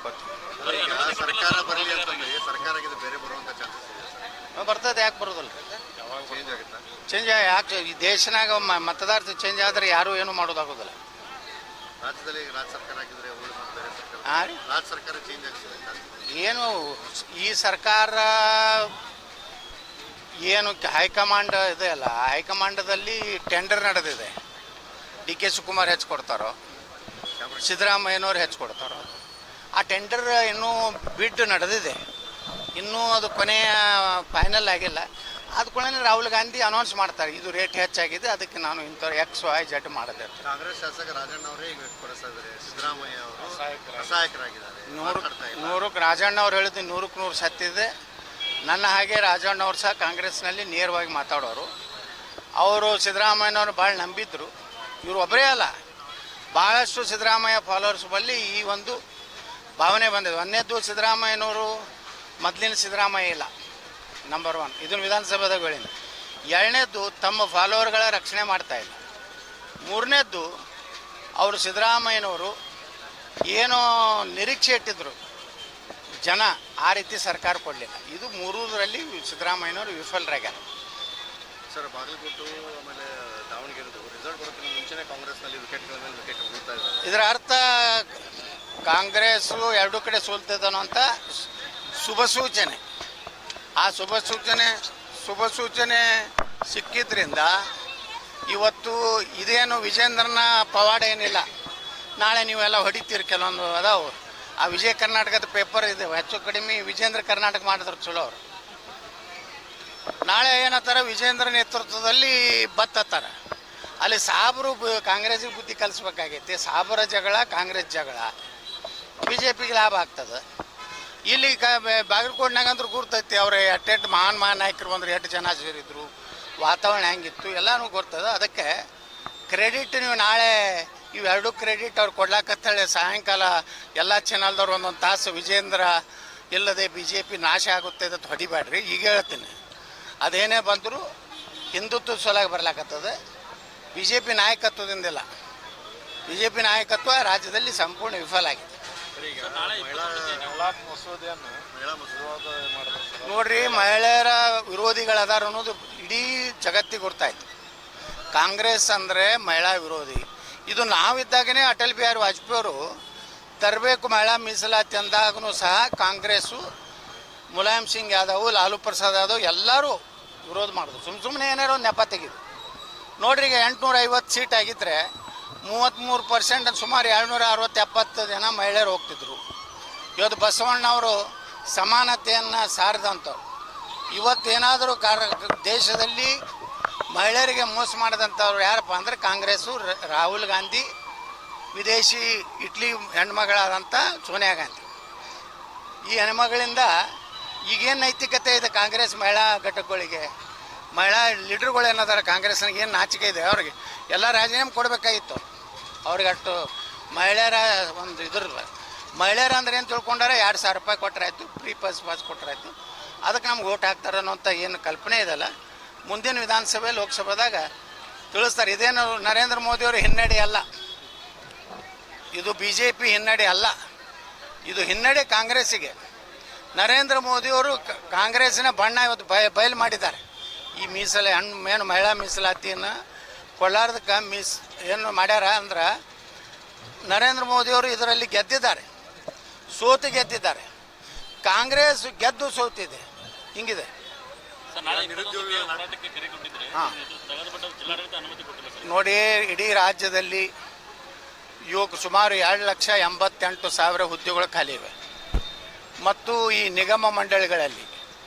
ಮಾಡ್ಕೋತೀವಿ. ಸರ್ಕಾರ ಬರಲಿ ಅಂತಂದ್ರೆ ಸರ್ಕಾರ ಬೇರೆ ಬರುವಂತ ಚಾನ್ಸಸ್ ಬರ್ತದೆ, ಯಾಕೆ ಬರೋದಿಲ್ಲ? ಚೇಂಜ್ ಆಗುತ್ತಾ? ಚೇಂಜ್ ಯಾಕೆ? ಈ ದೇಶನಾಗ ಮತದಾರ ಚೇಂಜ್ ಆದರೆ ಯಾರು ಏನು ಮಾಡೋದಾಗೋದಿಲ್ಲ. ರಾಜ್ಯದಲ್ಲಿ ರಾಜ್ಯ ಸರ್ಕಾರ ಆಗಿದ್ರೆ ಬೇರೆ ಸರ್ಕಾರ, ರಾಜ್ಯ ಸರ್ಕಾರ ಚೇಂಜ್ ಆಗ್ತದೆ ಏನು ಈ ಸರ್ಕಾರ ಏನು ಹೈಕಮಾಂಡ್ ಇದೆ ಅಲ್ಲ, ಹೈಕಮಾಂಡದಲ್ಲಿ ಟೆಂಡರ್ ನಡೆದಿದೆ. ಡಿ ಕೆ ಶಿವಕುಮಾರ್ ಹೆಚ್ಚು ಕೊಡ್ತಾರೋ, ಸಿದ್ದರಾಮಯ್ಯನವ್ರು ಹೆಚ್ಚು ಕೊಡ್ತಾರೋ. ಆ ಟೆಂಡರ್ ಇನ್ನೂ ಬಿಡ್ ನಡೆದಿದೆ, ಇನ್ನೂ ಅದು ಕೊನೆಯ ಫೈನಲ್ ಆಗಿಲ್ಲ. ಅದು ಕೂಡ ರಾಹುಲ್ ಗಾಂಧಿ ಅನೌನ್ಸ್ ಮಾಡ್ತಾರೆ, ಇದು ರೇಟ್ ಹೆಚ್ಚಾಗಿದೆ, ಅದಕ್ಕೆ ನಾನು ಇಂಥವ್ರು XYZ ಮಾಡಿದೆ. ಕಾಂಗ್ರೆಸ್ ಶಾಸಕ ರಾಜಣ್ಣ ಅವರೇ ಈಗ ಕೊಡಿಸ್ತಾ ಇದ್ದಾರೆ, ಸಿದ್ದರಾಮಯ್ಯ ಅವರು ಸಹಾಯಕರಾಗಿದ್ದಾರೆ. ನೂರಕ್ಕೆ ರಾಜಣ್ಣ ಅವ್ರು ಹೇಳಿದ್ದು 100ಕ್ಕೆ 100 ಸತ್ತಿದೆ. ನನ್ನ ಹಾಗೆ ರಾಜಣ್ಣ ಅವ್ರು ಸಹ ಕಾಂಗ್ರೆಸ್ನಲ್ಲಿ ನೇರವಾಗಿ ಮಾತಾಡೋರು. ಅವರು ಸಿದ್ದರಾಮಯ್ಯನವ್ರು ಭಾಳ ನಂಬಿದ್ರು. ಇವರು ಒಬ್ಬರೇ ಅಲ್ಲ, ಭಾಳಷ್ಟು ಸಿದ್ದರಾಮಯ್ಯ ಫಾಲೋವರ್ಸ್ ಬಳಿ ಈ ಒಂದು ಭಾವನೆ ಬಂದಿದೆ. ಒಂದನೇದ್ದು, ಸಿದ್ದರಾಮಯ್ಯನವರು ಮೊದಲಿನ ಸಿದ್ದರಾಮಯ್ಯ ಇಲ್ಲ, ನಂಬರ್ 1. ಇದನ್ನು ವಿಧಾನಸಭೆದಾಗ ಹೇಳಿದೆ. ಎರಡನೇದ್ದು, ತಮ್ಮ ಫಾಲೋವರ್ಗಳ ರಕ್ಷಣೆ ಮಾಡ್ತಾಯಿಲ್ಲ. ಮೂರನೇದ್ದು, ಅವರು ಸಿದ್ದರಾಮಯ್ಯನವರು ಏನೋ ನಿರೀಕ್ಷೆ ಇಟ್ಟಿದ್ರು ಜನ, ಆ ರೀತಿ ಸರ್ಕಾರ ಕೊಡಲಿಲ್ಲ. ಇದು ಮೂರರಲ್ಲಿ ಸಿದ್ದರಾಮಯ್ಯನವರು ವಿಫಲರಾಗ್ಯಾರ. ಸರ್, ಬಾಗಲಕೋಟೆ ಆಮೇಲೆ ದಾವಣಗೆರೆದು ರಿಸಲ್ಟ್ ಬರೋಕ್ಕಿಂತ ಮುಂಚೆನೇ ಕಾಂಗ್ರೆಸ್ನಲ್ಲಿ ವಿಕೆಟ್ಗಳ ಮೇಲೆ ವಿಕೆಟ್ ಉಳಿತಾ ಇದ್ದಾರೆ. ಇದರ ಅರ್ಥ ಕಾಂಗ್ರೆಸ್ಸು ಎರಡೂ ಕಡೆ ಸೋಲ್ತಿದ್ದಾನೋ ಅಂತ ಶುಭ ಸೂಚನೆ. ಆ ಶುಭ ಸೂಚನೆ ಸಿಕ್ಕಿದ್ರಿಂದ ಇವತ್ತು ಇದೇನು ವಿಜೇಂದ್ರನ ಪವಾಡ ಏನಿಲ್ಲ. ನಾಳೆ ನೀವೆಲ್ಲ ಹೊಡಿತೀರಿ, ಕೆಲವೊಂದು ಅದಾವು. ಆ ವಿಜಯ ಕರ್ನಾಟಕದ ಪೇಪರ್ ಇದೆ, ಹೆಚ್ಚು ಕಡಿಮೆ ವಿಜೇಂದ್ರ ಕರ್ನಾಟಕ ಮಾಡಿದ್ರು ಚಲೋ ಅವರು. ನಾಳೆ ಏನತ್ತಾರೆ, ವಿಜೇಂದ್ರ ನೇತೃತ್ವದಲ್ಲಿ ಬತ್ತಾರೆ. ಅಲ್ಲಿ ಸಾಬ್ರು ಕಾಂಗ್ರೆಸ್ಸಿಗೆ ಬುದ್ಧಿ ಕಲಿಸ್ಬೇಕಾಗೈತಿ. ಸಾಬರ ಜಗಳ, ಕಾಂಗ್ರೆಸ್ ಜಗಳ, BJPಗೆ ಲಾಭ ಆಗ್ತದೆ. ಇಲ್ಲಿ ಬಾಗಲಕೋಟೆನಾಗ ಅಂದ್ರೆ ಗುರ್ತೈತಿ, ಅವ್ರು ಎಟ್ಟೆಟ್ಟು ಮಹಾನ್ ನಾಯಕರು ಬಂದ್ರೆ ಎಷ್ಟು ಜನ ಸೇರಿದ್ರು, ವಾತಾವರಣ ಹೆಂಗಿತ್ತು ಎಲ್ಲನೂ ಗೊತ್ತದ. ಅದಕ್ಕೆ ಕ್ರೆಡಿಟ್ ನೀವು ನಾಳೆ ಇವೆರಡು ಕ್ರೆಡಿಟ್ ಅವ್ರು ಕೊಡ್ಲಾಕತ್ತೇಳಿ ಸಾಯಂಕಾಲ ಎಲ್ಲ ಚಾನಲ್ದವ್ರು ಒಂದೊಂದು ತಾಸು ವಿಜೇಂದ್ರ ಇಲ್ಲದೆ BJP ನಾಶ ಆಗುತ್ತೆ ಅಂತ ಹೊಡಿಬೇಡ್ರಿ. ಈಗ ಹೇಳ್ತೀನಿ, ಅದೇನೇ ಬಂದರೂ ಹಿಂದುತ್ವ ಸೊಲಾಗಿ ಬರ್ಲಾಕತ್ತದ. BJP ನಾಯಕತ್ವದಿಂದಿಲ್ಲ. BJP ನಾಯಕತ್ವ ರಾಜ್ಯದಲ್ಲಿ ಸಂಪೂರ್ಣ ವಿಫಲ ಆಗಿದೆ. ನೋಡ್ರಿ, ಮಹಿಳೆಯರ ವಿರೋಧಿಗಳದಾರ ಅನ್ನೋದು ಇಡೀ ಜಗತ್ತಿಗೆ ಗೊತ್ತಾಯ್ತು. ಕಾಂಗ್ರೆಸ್ ಅಂದರೆ ಮಹಿಳಾ ವಿರೋಧಿ. ಇದು ನಾವಿದ್ದಾಗನೇ ಅಟಲ್ ಬಿಹಾರಿ ವಾಜಪೇಯಿ ಅವರು ತರಬೇಕು ಮಹಿಳಾ ಮೀಸಲಾತಿ ಅಂದಾಗೂ ಸಹ ಕಾಂಗ್ರೆಸ್ಸು, ಮುಲಾಯಂ ಸಿಂಗ್ ಯಾದವ್, ಲಾಲು ಪ್ರಸಾದ್ ಯಾದವ್ ಎಲ್ಲರೂ ವಿರೋಧ ಮಾಡಿದ್ರು. ಸುಮ್ಮನೆ ಏನಾರು ನೆಪ ತೆಗೆದು ನೋಡ್ರಿ. ಈಗ 850 ಸೀಟ್ ಆಗಿದ್ದರೆ 33% ಸುಮಾರು 760-70 ಜನ ಮಹಿಳೆಯರು ಹೋಗ್ತಿದ್ರು. ಇವತ್ತು ಬಸವಣ್ಣವರು ಸಮಾನತೆಯನ್ನು ಸಾರಿದಂಥವ್ರು. ಇವತ್ತೇನಾದರೂ ದೇಶದಲ್ಲಿ ಮಹಿಳೆಯರಿಗೆ ಮೋಸ ಮಾಡಿದಂಥವ್ರು ಯಾರಪ್ಪ ಅಂದರೆ ಕಾಂಗ್ರೆಸ್ಸು, ರಾಹುಲ್ ಗಾಂಧಿ, ವಿದೇಶಿ ಇಟ್ಲಿ ಹೆಣ್ಮಗಳಾದಂಥ ಸೋನಿಯಾ ಗಾಂಧಿ. ಈ ಹೆಣ್ಮಗಳಿಂದ ಈಗೇನು ನೈತಿಕತೆ ಇದೆ ಕಾಂಗ್ರೆಸ್ ಮಹಿಳಾ ಘಟಕಗಳಿಗೆ? ಮಹಿಳಾ ಲೀಡರ್ಗಳು ಏನಾದಾರ ಕಾಂಗ್ರೆಸ್ನಾಗ ಏನು ನಾಚಿಕೆ ಇದೆ ಅವ್ರಿಗೆ? ಎಲ್ಲ ರಾಜೀನಾಮೆ ಕೊಡಬೇಕಾಗಿತ್ತು ಅವ್ರಿಗೆ. ಅಷ್ಟು ಮಹಿಳೆಯರ ಒಂದು ಇದ್ರಲ್ಲ. ಮಹಿಳೆಯರು ಅಂದ್ರೆ ಏನು ತಿಳ್ಕೊಂಡಾರೆ, 2,000 ರೂಪಾಯಿ ಕೊಟ್ಟರಾಯ್ತು, ಫ್ರೀ ಪಾಸ್ ಕೊಟ್ಟರಾಯ್ತು, ಅದಕ್ಕೆ ನಮ್ಗೆ ಓಟ್ ಹಾಕ್ತಾರೆ ಅನ್ನೋಂಥ ಏನು ಕಲ್ಪನೆ ಇದೆಲ್ಲ, ಮುಂದಿನ ವಿಧಾನಸಭೆ ಲೋಕಸಭೆದಾಗ ತಿಳಿಸ್ತಾರೆ. ಇದೇನು ನರೇಂದ್ರ ಮೋದಿಯವರು ಹಿನ್ನಡೆ ಅಲ್ಲ, ಇದು BJP ಹಿನ್ನಡೆ ಅಲ್ಲ, ಇದು ಹಿನ್ನಡೆ ಕಾಂಗ್ರೆಸ್ಸಿಗೆ. ನರೇಂದ್ರ ಮೋದಿಯವರು ಕಾಂಗ್ರೆಸ್ಸಿನ ಬಣ್ಣ ಇವತ್ತು ಬಯಲು ಮಾಡಿದ್ದಾರೆ. ಈ ಏನು ಮಹಿಳಾ ಮೀಸಲಾತಿಯನ್ನು ಕೊಳ್ಳಾರ್ದಕ್ಕೆ ಏನು ಮಾಡ್ಯಾರ ಅಂದ್ರೆ, ನರೇಂದ್ರ ಮೋದಿಯವರು ಇದರಲ್ಲಿ ಗೆದ್ದಿದ್ದಾರೆ, ಸೋತು ಗೆದ್ದಿದ್ದಾರೆ. ಕಾಂಗ್ರೆಸ್ ಗೆದ್ದು ಸೋತಿದೆ, ಹಿಂಗಿದೆ. ಹಾಂ, ನೋಡಿ, ಇಡೀ ರಾಜ್ಯದಲ್ಲಿ ಸುಮಾರು 2,88,000 ಹುದ್ದೆಗಳು ಖಾಲಿ ಇವೆ. ಮತ್ತು ಈ ನಿಗಮ ಮಂಡಳಿಗಳಲ್ಲಿ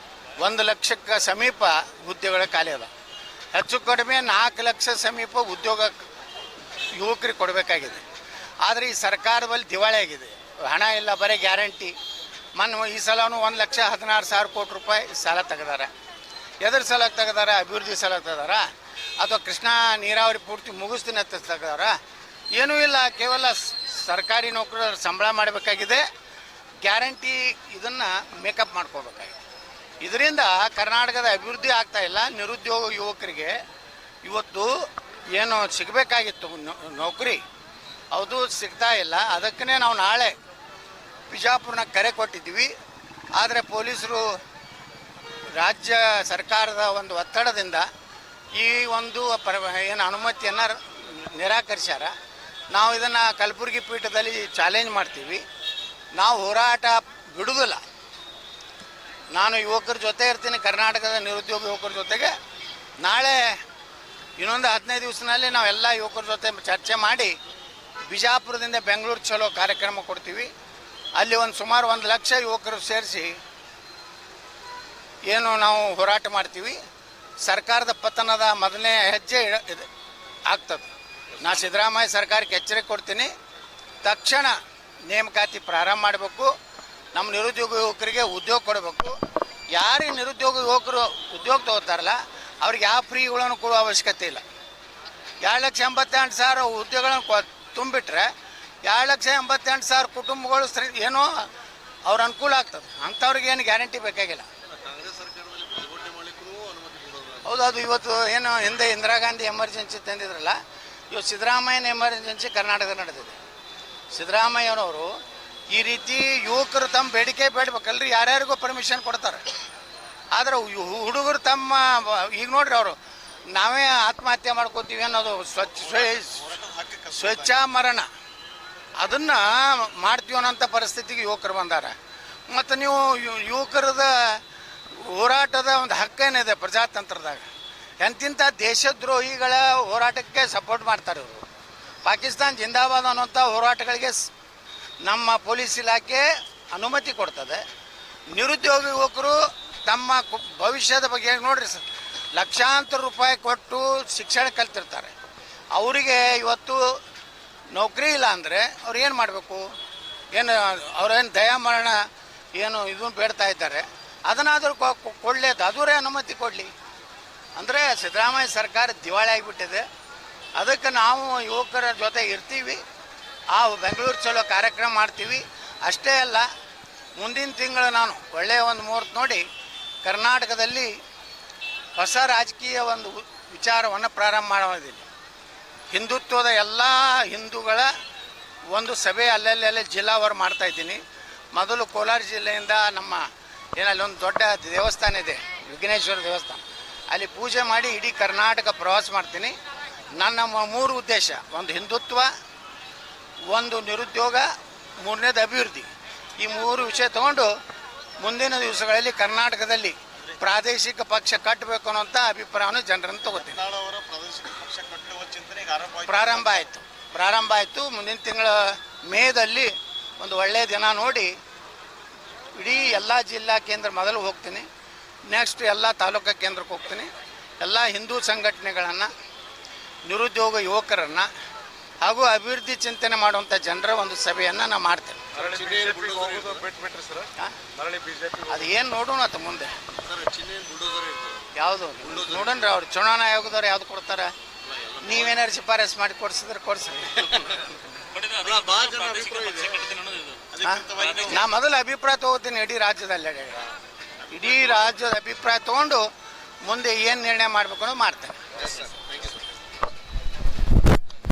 1 ಲಕ್ಷಕ್ಕೆ ಸಮೀಪ ಹುದ್ದೆಗಳು ಖಾಲಿ ಅದ. ಹೆಚ್ಚು ಕಡಿಮೆ 4 ಲಕ್ಷ ಸಮೀಪ ಉದ್ಯೋಗ ಯುವಕರಿಗೆ ಕೊಡಬೇಕಾಗಿದೆ. ಆದರೆ ಈ ಸರ್ಕಾರದಲ್ಲಿ ದಿವಾಳಿ ಆಗಿದೆ, ಹಣ ಇಲ್ಲ, ಬರೀ ಗ್ಯಾರಂಟಿ. ಈ ಸಲವೂ 1,16,000 ಕೋಟಿ ರೂಪಾಯಿ ಸಾಲ ತೆಗೆದಾರೆ. ಎದ್ರ ಸಲ ತೆಗೆದಾರ? ಅಭಿವೃದ್ಧಿ ಸಲ ತೆಗೆದಾರ ಅಥವಾ ಕೃಷ್ಣಾ ನೀರಾವರಿ ಪೂರ್ತಿ ಮುಗಿಸ್ತೀನಿ ಅಂತ ತೆಗೆದಾರ? ಏನೂ ಇಲ್ಲ, ಕೇವಲ ಸರ್ಕಾರಿ ನೌಕರರು ಸಂಬಳ ಮಾಡಬೇಕಾಗಿದೆ, ಗ್ಯಾರಂಟಿ ಇದನ್ನು ಮೇಕಪ್ ಮಾಡ್ಕೋಬೇಕಾಗಿದೆ. ಇದರಿಂದ ಕರ್ನಾಟಕದ ಅಭಿವೃದ್ಧಿ ಆಗ್ತಾಯಿಲ್ಲ. ನಿರುದ್ಯೋಗ ಯುವಕರಿಗೆ ಇವತ್ತು ಏನು ಸಿಗಬೇಕಾಗಿತ್ತು ನೌಕರಿ, ಅದು ಸಿಗ್ತಾ ಇಲ್ಲ. ಅದಕ್ಕೇ ನಾವು ನಾಳೆ ಬಿಜಾಪುರನ ಕರೆ ಕೊಟ್ಟಿದ್ವಿ. ಆದರೆ ಪೊಲೀಸರು ರಾಜ್ಯ ಸರ್ಕಾರದ ಒಂದು ಒತ್ತಡದಿಂದ ಈ ಒಂದು ಏನು ಅನುಮತಿಯನ್ನು ನಿರಾಕರಿಸ್ಯಾರ. ನಾವು ಇದನ್ನು ಕಲಬುರಗಿ ಪೀಠದಲ್ಲಿ ಚಾಲೆಂಜ್ ಮಾಡ್ತೀವಿ. ನಾವು ಹೋರಾಟ ಬಿಡುವುದಿಲ್ಲ. ನಾನು ಯುವಕರ ಜೊತೆ ಇರ್ತೀನಿ, ಕರ್ನಾಟಕದ ನಿರುದ್ಯೋಗ ಯುವಕರ ಜೊತೆಗೆ. ನಾಳೆ ಇನ್ನೊಂದು 15 ದಿವಸದಲ್ಲಿ ನಾವೆಲ್ಲ ಯುವಕರ ಜೊತೆ ಚರ್ಚೆ ಮಾಡಿ ಬಿಜಾಪುರದಿಂದ ಬೆಂಗಳೂರು ಚಲೋ ಕಾರ್ಯಕ್ರಮ ಕೊಡ್ತೀವಿ. ಅಲ್ಲಿ ಸುಮಾರು 1 ಲಕ್ಷ ಯುವಕರು ಸೇರಿಸಿ ಏನು ನಾವು ಹೋರಾಟ ಮಾಡ್ತೀವಿ. ಸರ್ಕಾರದ ಪತನದ ಮೊದಲನೇ ಹೆಜ್ಜೆ ಆಗ್ತದೆ. ನಾ ಸಿದ್ದರಾಮಯ್ಯ ಸರ್ಕಾರಕ್ಕೆ ಎಚ್ಚರಿಕೆ ಕೊಡ್ತೀನಿ, ತಕ್ಷಣ ನೇಮಕಾತಿ ಪ್ರಾರಂಭ ಮಾಡಬೇಕು. ನಮ್ಮ ನಿರುದ್ಯೋಗ ಯುವಕರಿಗೆ ಉದ್ಯೋಗ ಕೊಡಬೇಕು. ಯಾರಿಗೆ ನಿರುದ್ಯೋಗ ಯುವಕರು ಉದ್ಯೋಗ ತಗೋತಾರಲ್ಲ ಅವ್ರಿಗೆ ಯಾವ ಫ್ರೀಗಳನ್ನು ಕೊಡುವ ಅವಶ್ಯಕತೆ ಇಲ್ಲ. 2,88,000 ಉದ್ಯೋಗಗಳನ್ನು ತುಂಬಿಟ್ರೆ 2,88,000 ಕುಟುಂಬಗಳು ಏನೋ ಅವ್ರ ಅನುಕೂಲ ಆಗ್ತದೆ. ಅಂಥವ್ರಿಗೆ ಏನು ಗ್ಯಾರಂಟಿ ಬೇಕಾಗಿಲ್ಲ. ಕಾಂಗ್ರೆಸ್ ಸರ್ಕಾರದಲ್ಲಿ ಪ್ರತಿಭಟನೆ ಮಾಡಲಿಕ್ಕೂ ಅನುಮತಿ ಕೊಡೋದು. ಹೌದು, ಅದು ಇವತ್ತು ಏನು ಹಿಂದೆ ಇಂದಿರಾ ಗಾಂಧಿ ಎಮರ್ಜೆನ್ಸಿ ತಂದಿದ್ರಲ್ಲ, ಇವತ್ತು ಸಿದ್ದರಾಮಯ್ಯನ ಎಮರ್ಜೆನ್ಸಿ ಕರ್ನಾಟಕದ ನಡೆದಿದೆ. ಸಿದ್ದರಾಮಯ್ಯನವರು ಈ ರೀತಿ ಯುವಕರು ತಮ್ಮ ಬೇಡಿಕೆ ಬೇಡಬೇಕಲ್ರಿ, ಯಾರ್ಯಾರಿಗೂ ಪರ್ಮಿಷನ್ ಕೊಡ್ತಾರೆ. ಆದರೆ ಹುಡುಗರು ತಮ್ಮ ಈಗ ನೋಡ್ರಿ, ಅವರು ನಾವೇ ಆತ್ಮಹತ್ಯೆ ಮಾಡ್ಕೋತೀವಿ ಅನ್ನೋದು ಸ್ವಚ್ಛ ಮರಣ ಅದನ್ನು ಮಾಡ್ತೀವಿ ಅನ್ನೋಂಥ ಪರಿಸ್ಥಿತಿಗೆ ಯುವಕರು ಬಂದಾರ. ಮತ್ತು ನೀವು ಯುವಕರದ ಹೋರಾಟದ ಒಂದು ಹಕ್ಕೇನಿದೆ ಪ್ರಜಾತಂತ್ರದಾಗ. ಎಂತಿಂಥ ದೇಶದ್ರೋಹಿಗಳ ಹೋರಾಟಕ್ಕೆ ಸಪೋರ್ಟ್ ಮಾಡ್ತಾರೆ ಇವರು. ಪಾಕಿಸ್ತಾನ ಜಿಂದಾಬಾದ್ ಅನ್ನೋಂಥ ಹೋರಾಟಗಳಿಗೆ ನಮ್ಮ ಪೊಲೀಸ್ ಇಲಾಖೆ ಅನುಮತಿ ಕೊಡ್ತದೆ. ನಿರುದ್ಯೋಗ ಯುವಕರು ತಮ್ಮ ಭವಿಷ್ಯದ ಬಗ್ಗೆ ನೋಡ್ರಿ ಸರ್, ಲಕ್ಷಾಂತರ ರೂಪಾಯಿ ಕೊಟ್ಟು ಶಿಕ್ಷಣ ಕಲ್ತಿರ್ತಾರೆ. ಅವರಿಗೆ ಇವತ್ತು ನೌಕರಿ ಇಲ್ಲ ಅಂದರೆ ಅವ್ರು ಏನು ಮಾಡಬೇಕು? ಏನು ಅವ್ರೇನು ದಯಾಮರಣ ಏನು ಇದನ್ನು ಬೇಡ್ತಾ ಇದ್ದಾರೆ, ಅದನ್ನಾದರೂ ಕೊಡಲೇದು, ಅದರೇ ಅನುಮತಿ ಕೊಡಲಿ. ಅಂದರೆ ಸಿದ್ದರಾಮಯ್ಯ ಸರ್ಕಾರ ದಿವಾಳಿ ಆಗಿಬಿಟ್ಟಿದೆ. ಅದಕ್ಕೆ ನಾವು ಯುವಕರ ಜೊತೆ ಇರ್ತೀವಿ. ಆ ಬೆಂಗಳೂರು ಚಲೋ ಕಾರ್ಯಕ್ರಮ ಮಾಡ್ತೀವಿ. ಅಷ್ಟೇ ಅಲ್ಲ, ಮುಂದಿನ ತಿಂಗಳು ನಾನು ಒಳ್ಳೆಯ ಒಂದು ಮುಹೂರ್ತ ನೋಡಿ ಕರ್ನಾಟಕದಲ್ಲಿ ಹೊಸ ರಾಜಕೀಯ ಒಂದು ವಿಚಾರವನ್ನು ಪ್ರಾರಂಭ ಮಾಡಿದ್ದೀನಿ. ಹಿಂದುತ್ವದ ಎಲ್ಲ ಹಿಂದೂಗಳ ಒಂದು ಸಭೆ ಅಲ್ಲಲ್ಲಿ ಜಿಲ್ಲಾವಾರು ಮಾಡ್ತಾಯಿದ್ದೀನಿ. ಮೊದಲು ಕೋಲಾರ ಜಿಲ್ಲೆಯಿಂದ ನಮ್ಮ ಏನಲ್ಲಿ ಒಂದು ದೊಡ್ಡ ದೇವಸ್ಥಾನ ಇದೆ, ವಿಘ್ನೇಶ್ವರ ದೇವಸ್ಥಾನ, ಅಲ್ಲಿ ಪೂಜೆ ಮಾಡಿ ಇಡೀ ಕರ್ನಾಟಕ ಪ್ರವಾಸ ಮಾಡ್ತೀನಿ. ನನ್ನ 3 ಉದ್ದೇಶ: ಒಂದು ಹಿಂದುತ್ವ, ಒಂದು ನಿರುದ್ಯೋಗ, 3ನೇದು ಅಭಿವೃದ್ಧಿ. ಈ 3 ವಿಷಯ ತಗೊಂಡು ಮುಂದಿನ ದಿವಸಗಳಲ್ಲಿ ಕರ್ನಾಟಕದಲ್ಲಿ ಪ್ರಾದೇಶಿಕ ಪಕ್ಷ ಕಟ್ಟಬೇಕು ಅನ್ನೋಂಥ ಅಭಿಪ್ರಾಯವನ್ನು ಜನರನ್ನು ತಗೋತೀನಿ. ಪ್ರಾರಂಭ ಆಯಿತು. ಮುಂದಿನ ತಿಂಗಳ ಮೇದಲ್ಲಿ ಒಂದು ಒಳ್ಳೆಯ ದಿನ ನೋಡಿ ಇಡೀ ಎಲ್ಲ ಜಿಲ್ಲಾ ಕೇಂದ್ರ ಮೊದಲು ಹೋಗ್ತೀನಿ. ನೆಕ್ಸ್ಟ್ ಎಲ್ಲ ತಾಲೂಕಾ ಕೇಂದ್ರಕ್ಕೆ ಹೋಗ್ತೀನಿ. ಎಲ್ಲ ಹಿಂದೂ ಸಂಘಟನೆಗಳನ್ನು, ನಿರುದ್ಯೋಗ ಯುವಕರನ್ನು ಹಾಗೂ ಅಭಿವೃದ್ಧಿ ಚಿಂತನೆ ಮಾಡುವಂಥ ಜನರ ಒಂದು ಸಭೆಯನ್ನು ನಾನು ಮಾಡ್ತೇನೆ. ಅದು ಏನು ನೋಡೋಣ ಆತ ಮುಂದೆ ಯಾವುದು ನೋಡೋಣ್ರಿ. ಅವ್ರು ಚುನಾವಣಾ ಆಯೋಗದವ್ರು ಯಾವ್ದು ಕೊಡ್ತಾರೆ, ನೀವೇನಾರು ಶಿಫಾರಸು ಮಾಡಿ ಕೊಡ್ಸಿದ್ರೆ ಕೊಡ್ಸಿ. ನಾ ಮೊದಲು ಅಭಿಪ್ರಾಯ ತೊಗೋತೀನಿ ಇಡೀ ರಾಜ್ಯದ ಅಭಿಪ್ರಾಯ ತೊಗೊಂಡು ಮುಂದೆ ಏನು ನಿರ್ಣಯ ಮಾಡಬೇಕು ಅನ್ನೋದು ಮಾಡ್ತೇನೆ.